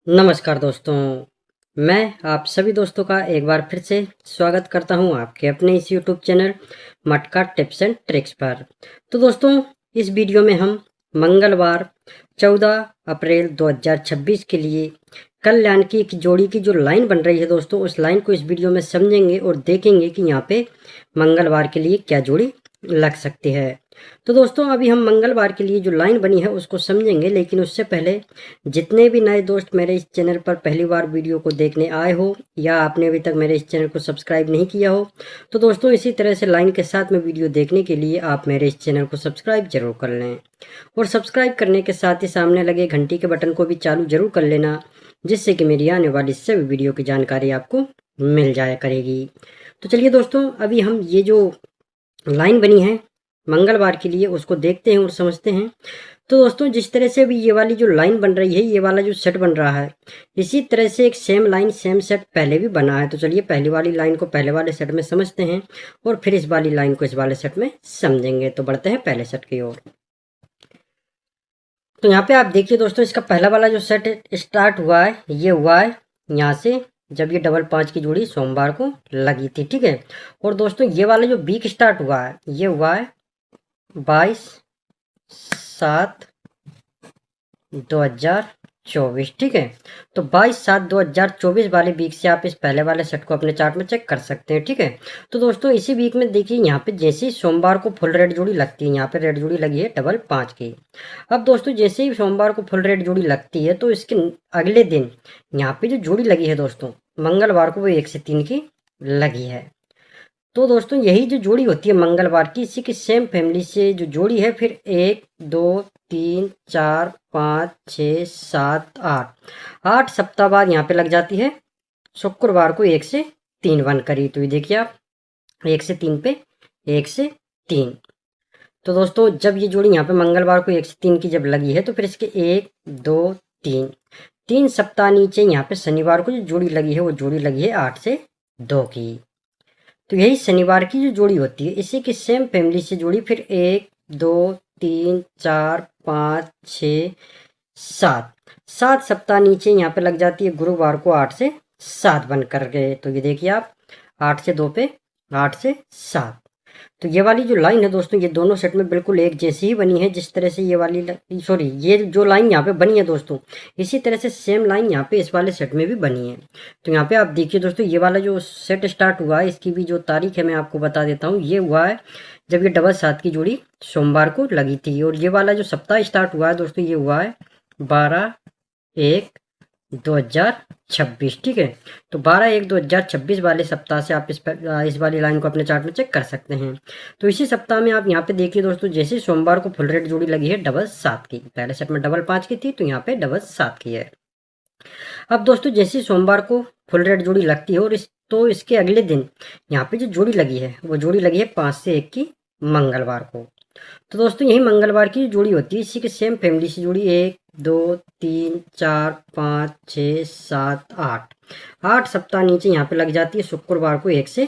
नमस्कार दोस्तों, मैं आप सभी दोस्तों का एक बार फिर से स्वागत करता हूं आपके अपने इस यूट्यूब चैनल मटका टिप्स एंड ट्रिक्स पर। तो दोस्तों, इस वीडियो में हम मंगलवार 14 अप्रैल 2026 के लिए कल्याण की एक जोड़ी की जो लाइन बन रही है दोस्तों, उस लाइन को इस वीडियो में समझेंगे और देखेंगे कि यहाँ पे मंगलवार के लिए क्या जोड़ी लग सकती है। तो दोस्तों, अभी हम मंगलवार के लिए जो लाइन बनी है उसको समझेंगे, लेकिन उससे पहले जितने भी नए दोस्त मेरे इस चैनल पर पहली बार वीडियो को देखने आए हो या आपने अभी तक मेरे इस चैनल को सब्सक्राइब नहीं किया हो, तो दोस्तों इसी तरह से लाइन के साथ में वीडियो देखने के लिए आप मेरे इस चैनल को सब्सक्राइब जरूर कर लें और सब्सक्राइब करने के साथ ही सामने लगे घंटी के बटन को भी चालू जरूर कर लेना, जिससे कि मेरी आने वाली सभी वीडियो की जानकारी आपको मिल जाया करेगी। तो चलिए दोस्तों, अभी हम ये जो लाइन बनी है मंगलवार के लिए उसको देखते हैं और समझते हैं। तो दोस्तों, जिस तरह से अभी ये वाली जो लाइन बन रही है, ये वाला जो सेट बन रहा है, इसी तरह से एक सेम लाइन सेम सेट पहले भी बना है। तो चलिए पहली वाली लाइन को पहले वाले सेट में समझते हैं और फिर इस वाली लाइन को इस वाले सेट में समझेंगे। तो बढ़ते हैं पहले सेट की ओर। तो यहाँ पे आप देखिए दोस्तों, इसका पहला वाला जो सेट स्टार्ट हुआ है, ये हुआ है यहाँ से जब ये डबल 5 की जोड़ी सोमवार को लगी थी, ठीक है। और दोस्तों, ये वाला जो वीक स्टार्ट हुआ है, ये हुआ है 22/7/2024, ठीक है। तो 22/7/2024 वाले वीक से आप इस पहले वाले सेट को अपने चार्ट में चेक कर सकते हैं, ठीक है। तो दोस्तों, इसी वीक में देखिए यहाँ पे जैसे ही सोमवार को फुल रेड जोड़ी लगती है, यहाँ पे रेड जोड़ी लगी है डबल 5 की। अब दोस्तों, जैसे ही सोमवार को फुल रेड जोड़ी लगती है तो इसके अगले दिन यहाँ पे जो जोड़ी लगी है दोस्तों, मंगलवार को वो 1 से 3 की लगी है। तो दोस्तों, यही जो जोड़ी होती है मंगलवार की, इसी की सेम फैमिली से जो जोड़ी है, फिर 1 2 3 4 5 6 7 8 सप्ताह बाद यहाँ पे लग जाती है शुक्रवार को 1 से 3 बन करी। तो ये देखिए आप 1 से 3 पे 1 से 3। तो दोस्तों, जब ये जोड़ी यहाँ पे मंगलवार को 1 से 3 की जब लगी है, तो फिर इसके 1 2 3 सप्ताह नीचे यहाँ पे शनिवार को जो जोड़ी लगी है, वो जोड़ी लगी है 8 से 2 की। तो यही शनिवार की जो जोड़ी होती है, इसी की सेम फैमिली से जोड़ी फिर 1 2 3 4 5 6 7 सप्ताह नीचे यहाँ पे लग जाती है गुरुवार को 8 से 7 बन कर गए। तो ये देखिए आप 8 से 2 पे 8 से 7। तो ये वाली जो लाइन है दोस्तों, ये दोनों सेट में बिल्कुल एक जैसी ही बनी है, जिस तरह से ये वाली सॉरी ये जो लाइन यहाँ पे बनी है दोस्तों, इसी तरह से सेम लाइन यहाँ पे इस वाले सेट में भी बनी है। तो यहाँ पे आप देखिए दोस्तों, ये वाला जो सेट स्टार्ट हुआ है, इसकी भी जो तारीख है मैं आपको बता देता हूँ। ये हुआ है जब ये डबल 7 की जोड़ी सोमवार को लगी थी। और ये वाला जो सप्ताह स्टार्ट हुआ है दोस्तों, ये हुआ है 12/1/2026, ठीक है। तो 12/1/2026 वाले सप्ताह से आप इस वाली लाइन को अपने चार्ट में चेक कर सकते हैं। तो इसी सप्ताह में आप यहाँ पे देखिए दोस्तों, जैसे सोमवार को फुल रेड जोड़ी लगी है डबल 7 की, पहले सेट में डबल 5 की थी, तो यहाँ पे डबल 7 की है। अब दोस्तों, जैसे सोमवार को फुल रेड जोड़ी लगती है और इसके अगले दिन यहाँ पे जो जोड़ी लगी है, वो जोड़ी लगी है 5 से 1 की मंगलवार को। तो दोस्तों, यही मंगलवार की जोड़ी होती है, इसी के सेम फैमिली से जोड़ी 1 2 3 4 5 6 7 8 सप्ताह नीचे यहाँ पे लग जाती है शुक्रवार को 1 से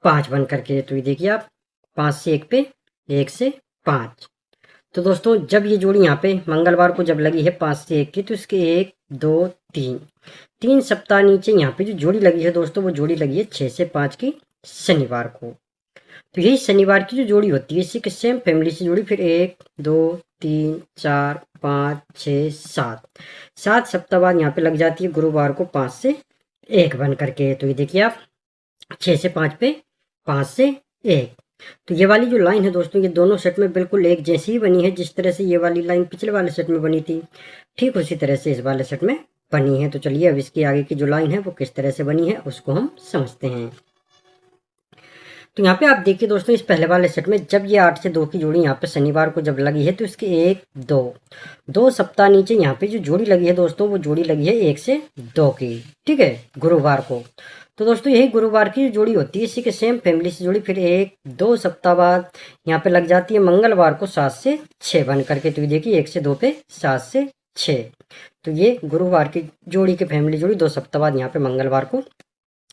5 बन करके। तो ये देखिए आप 5 से 1 पे 1 से 5। तो दोस्तों, जब ये जोड़ी यहाँ पे मंगलवार को जब लगी है 5 से 1 की, तो इसके 1 2 3 सप्ताह नीचे यहाँ पे जो जोड़ी लगी है दोस्तों, वो जोड़ी लगी है 6 से 5 की शनिवार को। तो यही शनिवार की जो जोड़ी होती है, इसी के सेम फैमिली से जोड़ी फिर 1 2 3 4 5 6 7 सप्ताह बाद यहाँ पे लग जाती है गुरुवार को 5 से 1 बन करके। तो ये देखिए आप 6 से 5 पे 5 से 1। तो ये वाली जो लाइन है दोस्तों, ये दोनों सेट में बिल्कुल एक जैसी ही बनी है, जिस तरह से ये वाली लाइन पिछले वाले सेट में बनी थी, ठीक उसी तरह से इस वाले सेट में बनी है। तो चलिए अब इसकी आगे की जो लाइन है वो किस तरह से बनी है उसको हम समझते हैं। तो यहाँ पे आप देखिए दोस्तों, इस पहले वाले सेट में जब ये 8 से 2 की जोड़ी यहाँ पे शनिवार को जब लगी है, तो इसके 1 2 सप्ताह नीचे यहाँ पे जो जोड़ी लगी है दोस्तों, वो जोड़ी लगी है 1 से 2 की, ठीक है, गुरुवार को। तो दोस्तों, यही गुरुवार की जोड़ी होती है, इसी के सेम फैमिली से जोड़ी फिर 1 2 सप्ताह बाद यहाँ पे लग जाती है मंगलवार को 7 से 6 बन करके। तो ये देखिए 1 से 2 पे 7 से 6। तो ये गुरुवार की जोड़ी की फैमिली जोड़ी 2 सप्ताह बाद यहाँ पे मंगलवार को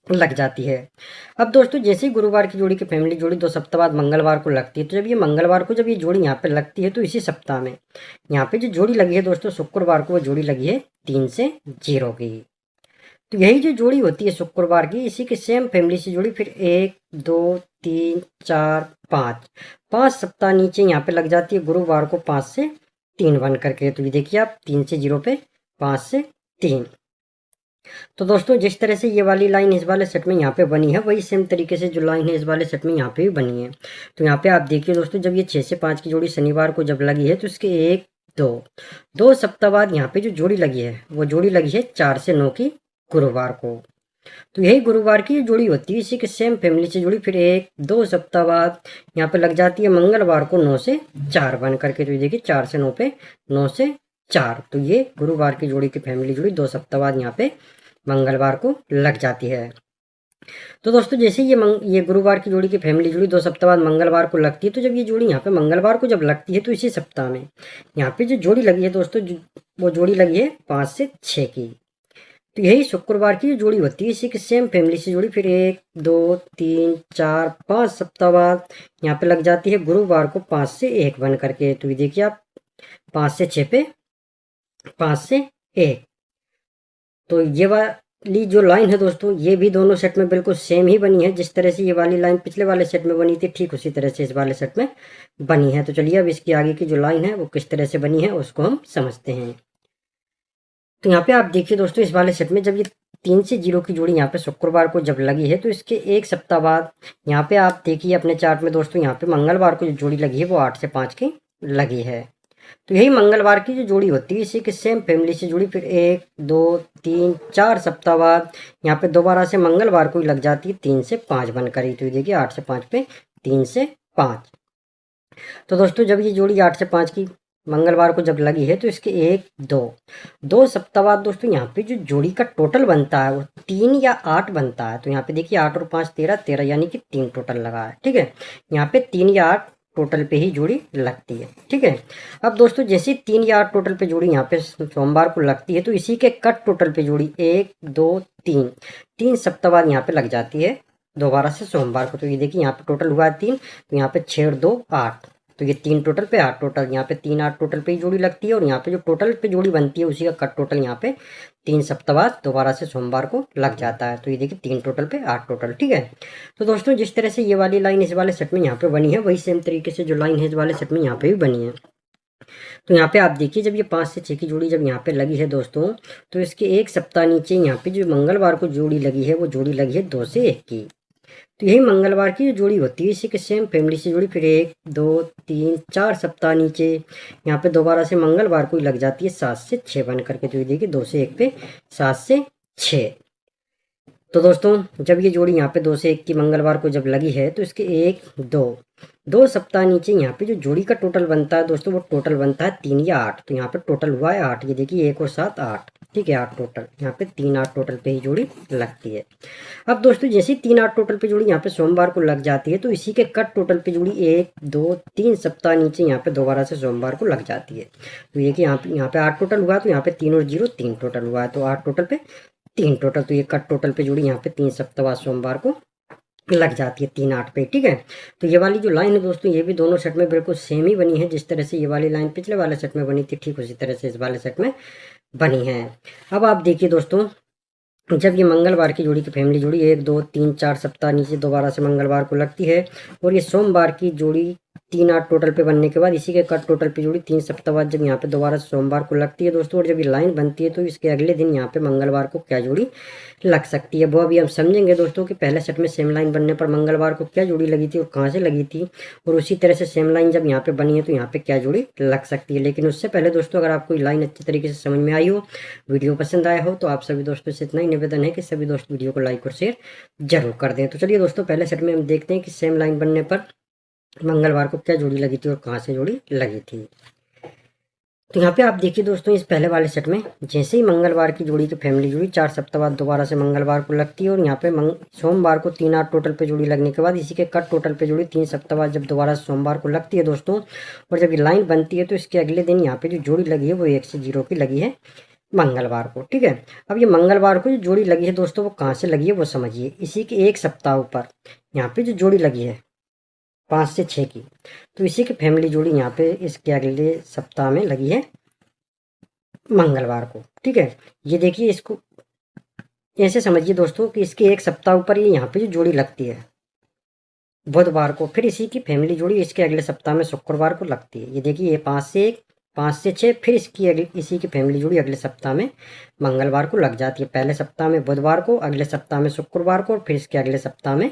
लग जाती है। अब दोस्तों जैसे ही गुरुवार की जोड़ी की फैमिली जोड़ी 2 सप्ताह बाद मंगलवार को लगती है, तो जब ये मंगलवार को जब ये जोड़ी यहाँ पे लगती है तो इसी सप्ताह में यहाँ पे जो जोड़ी लगी है दोस्तों शुक्रवार को वो जोड़ी लगी है 3 से 0 की। तो यही जो जोड़ी होती है शुक्रवार की, इसी के सेम फैमिली से जुड़ी फिर 1 2 3 4 5 5 सप्ताह नीचे यहाँ पे लग जाती है गुरुवार को 5 से 3 बन करके। तो ये देखिए आप 3 से 0 पे 5 से 3। तो दोस्तों जिस तरह से ये वाली लाइन इस वाले सेट में यहाँ पे बनी है, वही सेम तरीके से जो लाइन है इस वाले सेट में यहाँ पे भी बनी है। तो यहाँ पे आप देखिए दोस्तों, जब ये 6 से 5 की जोड़ी शनिवार को जब लगी है तो इसके 1 2 सप्ताह बाद यहाँ पे जो जोड़ी लगी है वो जोड़ी लगी है 4 से 9 की गुरुवार को। तो यही गुरुवार की जोड़ी होती है, इसी के सेम फैमिली से जुड़ी फिर 1 2 सप्ताह बाद यहाँ पे लग जाती है मंगलवार को 9 से 4 बन करके। तो ये देखिए 4 से 9 पे 9 से 4। तो ये गुरुवार की जोड़ी की फैमिली जुड़ी 2 सप्ताह बाद यहाँ पे मंगलवार को लग जाती है। तो दोस्तों जैसे ये गुरुवार की जोड़ी की फैमिली जोड़ी 2 सप्ताह बाद मंगलवार को लगती है, तो जब ये जोड़ी यहाँ पे मंगलवार को जब लगती है तो इसी सप्ताह में यहाँ पे जो जोड़ी लगी है दोस्तों वो जोड़ी लगी है 5 से 6 की। तो यही शुक्रवार की जोड़ी होती है, इसी के सेम फैमिली से जोड़ी फिर 1 2 3 4 5 सप्ताह बाद यहाँ पे लग जाती है गुरुवार को 5 से 1 बन करके। तो ये देखिए आप 5 से 6 पे 5 से 1। तो ये वाली जो लाइन है दोस्तों ये भी दोनों सेट में बिल्कुल सेम ही बनी है, जिस तरह से ये वाली लाइन पिछले वाले सेट में बनी थी ठीक उसी तरह से इस वाले सेट में बनी है। तो चलिए अब इसकी आगे की जो लाइन है वो किस तरह से बनी है उसको हम समझते हैं। तो यहाँ पे आप देखिए दोस्तों, इस वाले सेट में जब ये 3 से 0 की जोड़ी यहाँ पे शुक्रवार को जब लगी है तो इसके 1 सप्ताह बाद यहाँ पे आप देखिए अपने चार्ट में दोस्तों, यहाँ पे मंगलवार को जो जोड़ी लगी है वो 8 से 5 की लगी है। तो यही मंगलवार की जो जोड़ी होती है इसी के सेम फैमिली से जुड़ी फिर 1 2 3 4 सप्ताह बाद यहाँ पे दोबारा से मंगलवार को ही लग जाती है 3 से 5 बनकर ही। तो ये देखिए 8 से 5 पे 3 से 5। तो दोस्तों जब ये जोड़ी 8 से 5 की मंगलवार को जब लगी है तो इसके 1 2 सप्ताह बाद दोस्तों यहाँ पे जो जोड़ी का टोटल बनता है वो 3 या 8 बनता है। तो यहाँ पे देखिए 8 और 5 13 यानी कि 3 टोटल लगा है। ठीक है, यहाँ पे 3 या 8 टोटल पे ही जोड़ी लगती है। ठीक है, अब दोस्तों जैसे 3 या 8 टोटल पे जोड़ी यहाँ पे सोमवार को लगती है तो इसी के कट टोटल पे जोड़ी 1 2 3 सप्ताह बाद यहाँ पे लग जाती है दोबारा से सोमवार को। तो ये देखिए यहाँ पे टोटल हुआ है 3, तो यहाँ पे 6 और 2 8, तो ये 3 टोटल पे 8 टोटल, यहाँ पे 3 8 टोटल पे ही जोड़ी लगती है और यहाँ पे जो टोटल पे जोड़ी बनती है उसी का कट टोटल यहाँ पे 3 सप्ताह बाद दोबारा से सोमवार को लग जाता है। तो ये देखिए 3 टोटल पे 8 टोटल। ठीक है, तो दोस्तों जिस तरह से ये वाली लाइन इस वाले सेट में यहाँ पे बनी है वही सेम तरीके से जो लाइन है इस वाले सेट में यहाँ पे भी बनी है। तो यहाँ पे आप देखिए जब ये 5 से 6 की जोड़ी जब यहाँ पे लगी है दोस्तों, तो इसके 1 सप्ताह नीचे यहाँ पे जो मंगलवार को जोड़ी लगी है वो जोड़ी लगी है 2 से 1 की। तो यही मंगलवार की जो जोड़ी होती है इसी के सेम फैमिली से जोड़ी फिर 1 2 3 4 सप्ताह नीचे यहाँ पे दोबारा से मंगलवार को ही लग जाती है 7 से 6 बन करके। तो ये देखिए 2 से 1 पे 7 से 6। तो दोस्तों जब ये जोड़ी यहाँ पे 2 से 1 की मंगलवार को जब लगी है तो इसके 1 2 सप्ताह नीचे यहाँ पे जो जोड़ी का टोटल बनता है दोस्तों वो टोटल बनता है 3 या 8। तो यहाँ पे टोटल हुआ है 8, ये देखिए 1 और 7 8। ठीक है, 8 टोटल, यहाँ पे 3 8 टोटल पे ही जोड़ी लगती है। अब दोस्तों जैसे 3 8 टोटल पे जोड़ी यहाँ पे सोमवार को लग जाती है तो इसी के कट टोटल पे जोड़ी 1 2 3 सप्ताह नीचे यहाँ पे दोबारा से सोमवार को लग जाती है। तो ये कि यहाँ पे 8 टोटल हुआ, तो यहाँ पे 3 और 0 3 टोटल हुआ है, तो 8 टोटल पे 3 टोटल। तो ये कट टोटल पे जोड़ी यहाँ पे 3 सप्ताह बाद सोमवार को लग जाती है 3 8 पे। ठीक है, तो ये वाली जो लाइन है दोस्तों ये भी दोनों सेट में बिल्कुल सेम ही बनी है, जिस तरह से ये वाली लाइन पिछले वाले सेट में बनी थी ठीक उसी तरह से इस वाले सेट में बनी है। अब आप देखिए दोस्तों, जब ये मंगलवार की जोड़ी की फैमिली जोड़ी 1 2 3 4 सप्ताह नीचे दोबारा से मंगलवार को लगती है और ये सोमवार की जोड़ी 3 8 टोटल पे बनने के बाद इसी के कट टोटल पे जोड़ी 3 सप्ताह बाद जब यहाँ पे दोबारा सोमवार को लगती है दोस्तों, और जब ये लाइन बनती है तो इसके अगले दिन यहाँ पे मंगलवार को क्या जोड़ी लग सकती है वो अभी हम समझेंगे दोस्तों कि पहले सेट में सेम लाइन बनने पर मंगलवार को क्या जोड़ी लगी थी और कहाँ से लगी थी, और उसी तरह से सेम लाइन जब यहाँ पे बनी है तो यहाँ पे क्या जोड़ी लग सकती है। लेकिन उससे पहले दोस्तों अगर आपको लाइन अच्छी तरीके से समझ में आई हो, वीडियो पसंद आया हो, तो आप सभी दोस्तों से इतना ही निवेदन है कि सभी दोस्त वीडियो को लाइक और शेयर जरूर कर दें। तो चलिए दोस्तों पहले सेट में हम देखते हैं कि सेम लाइन बनने पर मंगलवार को क्या जोड़ी लगी थी और कहाँ से जोड़ी लगी थी। तो यहाँ पे आप देखिए दोस्तों, इस पहले वाले सेट में जैसे ही मंगलवार की जोड़ी की फैमिली जोड़ी 4 सप्ताह बाद दोबारा से मंगलवार को लगती है और यहाँ पे सोमवार को 3 8 टोटल पे जोड़ी लगने के बाद इसी के कट टोटल पे जोड़ी 3 सप्ताह बाद जब दोबारा सोमवार को लगती है दोस्तों, और जब ये लाइन बनती है तो इसके अगले दिन यहाँ पे जो जोड़ी लगी है वो 1 से 0 की लगी है मंगलवार को। ठीक है, अब ये मंगलवार को जो जोड़ी लगी है दोस्तों वो कहाँ से लगी है वो समझिए। इसी के एक सप्ताह ऊपर यहाँ पे जो जोड़ी लगी है 5 से 6 की, तो इसी की फैमिली जोड़ी यहाँ पे इसके अगले सप्ताह में लगी है मंगलवार को। ठीक है, ये देखिए, इसको ऐसे समझिए दोस्तों कि इसके एक सप्ताह ऊपर ये यहाँ पे जो जोड़ी लगती है बुधवार को, फिर इसी की फैमिली जोड़ी इसके अगले सप्ताह में शुक्रवार को लगती है। ये देखिए, ये 5 से 1, 5 से 6, फिर इसकी अगली इसी की फैमिली जोड़ी अगले सप्ताह में मंगलवार को लग जाती है। पहले सप्ताह में बुधवार को, अगले सप्ताह में शुक्रवार को, और फिर इसके अगले सप्ताह में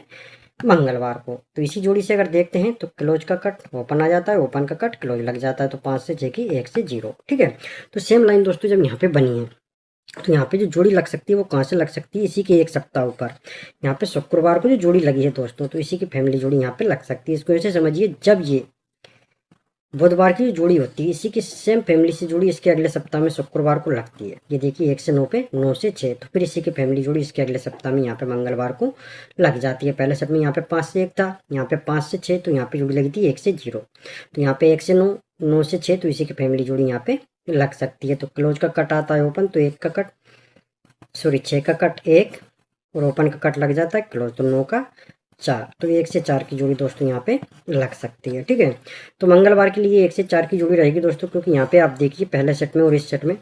मंगलवार को। तो इसी जोड़ी से अगर देखते हैं तो क्लोज का कट ओपन आ जाता है, ओपन का कट क्लोज लग जाता है। तो 5 से 6 की 1 से 0। ठीक है, तो सेम लाइन दोस्तों जब यहाँ पे बनी है तो यहाँ पे जो जोड़ी लग सकती है वो कहाँ से लग सकती है, इसी के एक सप्ताह ऊपर यहाँ पे शुक्रवार को जो जोड़ी लगी है दोस्तों, तो इसी की फैमिली जोड़ी यहाँ पे लग सकती है। इसको ऐसे समझिए, जब ये बुधवार की जो जोड़ी होती है इसी की सेम फैमिली से जोड़ी इसके अगले सप्ताह में शुक्रवार को लगती है। ये देखिए, 1 से 9 पे 9 से 6, तो फिर इसी की फैमिली जोड़ी इसके अगले सप्ताह में यहाँ पे मंगलवार को लग जाती है। पहले सप्ताह में यहाँ पे 5 से 1 था, यहाँ पे 5 से 6, तो यहाँ पे जोड़ी लगी थी 1 से 0, तो यहाँ पे 1 से 9, 9 से 6, तो इसी की फैमिली जोड़ी यहाँ पे लग सकती है। तो क्लोज का कट आता है ओपन, तो 1 का कट, सॉरी 6 का कट 1, और ओपन का कट लग जाता है क्लोज, तो 9 का 4, तो 1 से 4 की जोड़ी दोस्तों यहाँ पे लग सकती है। ठीक है, तो मंगलवार के लिए 1 से 4 की जोड़ी रहेगी दोस्तों, क्योंकि यहाँ पे आप देखिए पहले सेट में और इस सेट में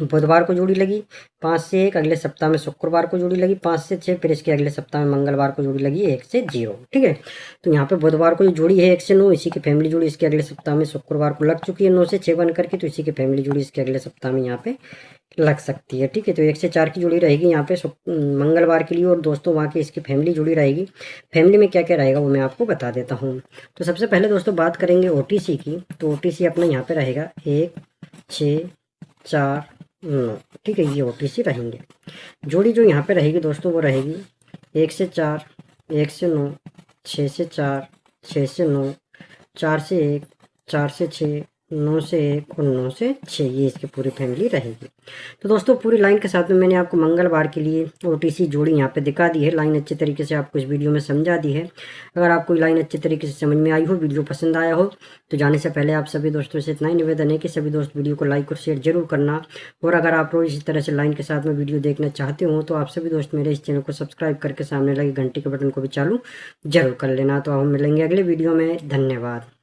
बुधवार को जोड़ी लगी 5 से 1, अगले सप्ताह में शुक्रवार को जोड़ी लगी 5 से 6, फिर इसके अगले सप्ताह में मंगलवार को जोड़ी लगी 1 से 0। ठीक है, तो यहाँ पे बुधवार को जो जोड़ी है 1 से 9, इसी की फैमिली जोड़ी इसके अगले सप्ताह में शुक्रवार को लग चुकी है 9 से 6 बन करके, तो इसी की फैमिली जोड़ी इसके अगले सप्ताह में यहाँ पे लग सकती है। ठीक है, तो 1 से 4 की जोड़ी रहेगी यहाँ पे मंगलवार के लिए, और दोस्तों वहाँ की इसकी फैमिली जोड़ी रहेगी। फैमिली में क्या क्या रहेगा वो मैं आपको बता देता हूँ। तो सबसे पहले दोस्तों बात करेंगे OTC की, तो OTC अपना यहाँ पे रहेगा 1, 6, 4, 9। ठीक है, ये OTC रहेंगे। जोड़ी जो यहाँ पे रहेगी दोस्तों वो रहेगी 1 से 4, 1 से 9, 6 से 4, 6 से 9, 4 से 1, 4 से 6, 9 से 1 और 9 से 6, ये इसकी पूरी फैमिली रहेगी। तो दोस्तों पूरी लाइन के साथ में मैंने आपको मंगलवार के लिए OTC जोड़ी यहाँ पे दिखा दी है। लाइन अच्छे तरीके से आपको इस वीडियो में समझा दी है। अगर आपको लाइन अच्छे तरीके से समझ में आई हो, वीडियो पसंद आया हो, तो जाने से पहले आप सभी दोस्तों से इतना ही निवेदन है कि सभी दोस्त वीडियो को लाइक और शेयर जरूर करना। और अगर आप रोज इसी तरह से लाइन के साथ में वीडियो देखना चाहते हो तो आप सभी दोस्त मेरे इस चैनल को सब्सक्राइब करके सामने लगे घंटी के बटन को भी चालू जरूर कर लेना। तो हम मिलेंगे अगले वीडियो में। धन्यवाद।